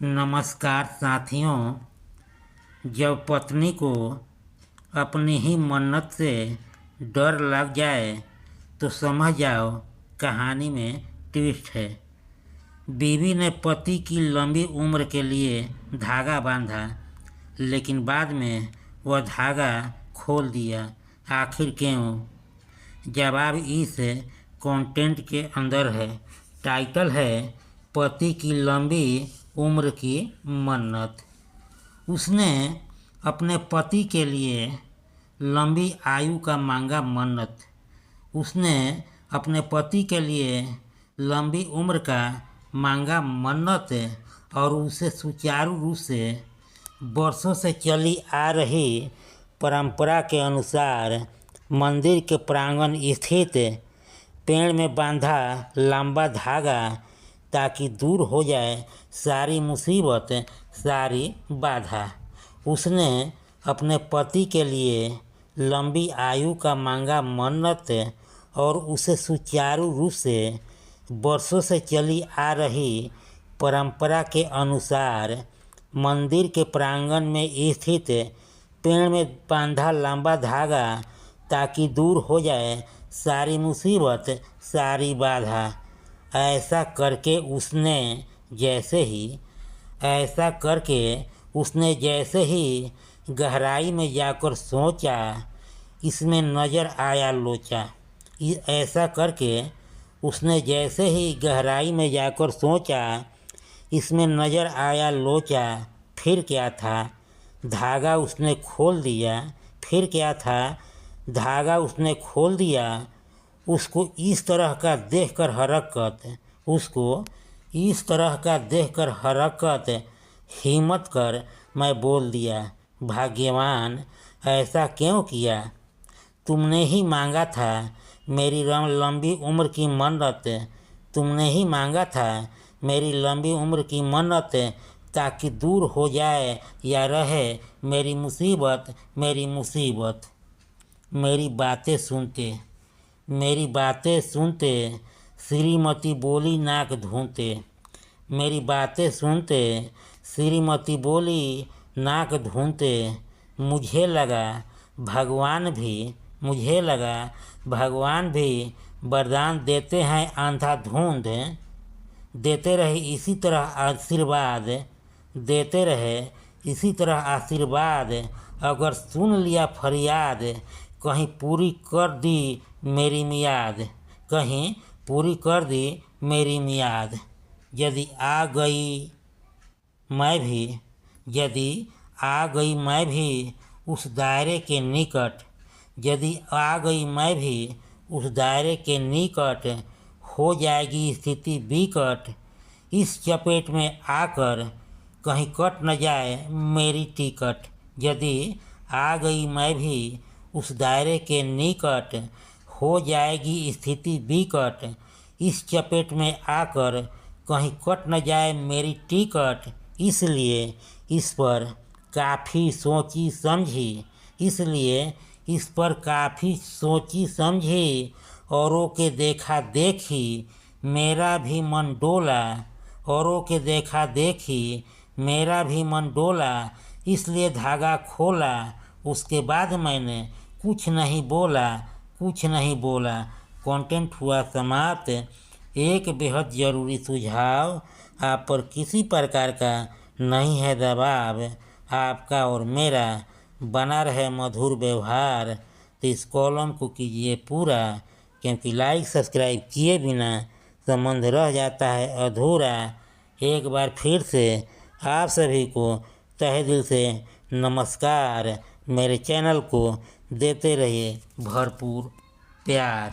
नमस्कार साथियों। जब पत्नी को अपनी ही मन्नत से डर लग जाए तो समझ जाओ कहानी में ट्विस्ट है। बीवी ने पति की लंबी उम्र के लिए धागा बांधा, लेकिन बाद में वह धागा खोल दिया। आखिर क्यों? जवाब इस कंटेंट के अंदर है। टाइटल है पति की लंबी उम्र की मन्नत। उसने अपने पति के लिए लंबी आयु का मांगा मन्नत। उसने अपने पति के लिए लंबी उम्र का मांगा मन्नत और उसे सुचारू रूप से वर्षों से चली आ रही परंपरा के अनुसार मंदिर के प्रांगण स्थित पेड़ में बांधा लंबा धागा, ताकि दूर हो जाए सारी मुसीबत, सारी बाधा। उसने अपने पति के लिए लंबी आयु का मांगा मन्नत और उसे सुचारू रूप से वर्षों से चली आ रही परंपरा के अनुसार मंदिर के प्रांगण में स्थित पेड़ में बांधा लंबा धागा, ताकि दूर हो जाए सारी मुसीबत, सारी बाधा। ऐसा करके उसने जैसे ही गहराई में जाकर सोचा, इसमें नज़र आया लोचा। ऐसा करके उसने जैसे ही गहराई में जाकर सोचा, इसमें नज़र आया लोचा। फिर क्या था? धागा उसने खोल दिया। फिर क्या था? धागा उसने खोल दिया। उसको इस तरह का देखकर हरकत हिम्मत कर मैं बोल दिया, भाग्यवान, ऐसा क्यों किया? तुमने ही मांगा था मेरी लंबी उम्र की मन्नत। तुमने ही मांगा था मेरी लंबी उम्र की मन्नत, ताकि दूर हो जाए या रहे मेरी मुसीबत। मेरी बातें सुनते श्रीमती बोली नाक धूते। मेरी बातें सुनते श्रीमती बोली नाक धूते। मुझे लगा भगवान भी वरदान देते हैं अंधाधुंध। देते रहे इसी तरह आशीर्वाद। अगर सुन लिया फरियाद, कहीं पूरी कर दी मेरी मियाद। यदि आ गई मैं भी उस दायरे के निकट, हो जाएगी स्थिति बिकट। इस चपेट में आकर कहीं कट न जाए मेरी टिकट। यदि आ गई मैं भी उस दायरे के निकट, हो जाएगी स्थिति बिकट। इस चपेट में आकर कहीं कट न जाए मेरी टिकट। इसलिए इस पर काफ़ी सोची औरों के देखा देखी मेरा भी मन डोला। इसलिए धागा खोला, उसके बाद मैंने कुछ नहीं बोला। कंटेंट हुआ समाप्त। एक बेहद ज़रूरी सुझाव, आप पर किसी प्रकार का नहीं है दबाव। आपका और मेरा बना रहे मधुर व्यवहार, तो इस कॉलम को कीजिए पूरा, क्योंकि लाइक सब्सक्राइब किए बिना संबंध रह जाता है अधूरा। एक बार फिर से आप सभी को तहे दिल से नमस्कार। मेरे चैनल को देते रहिए भरपूर प्यार।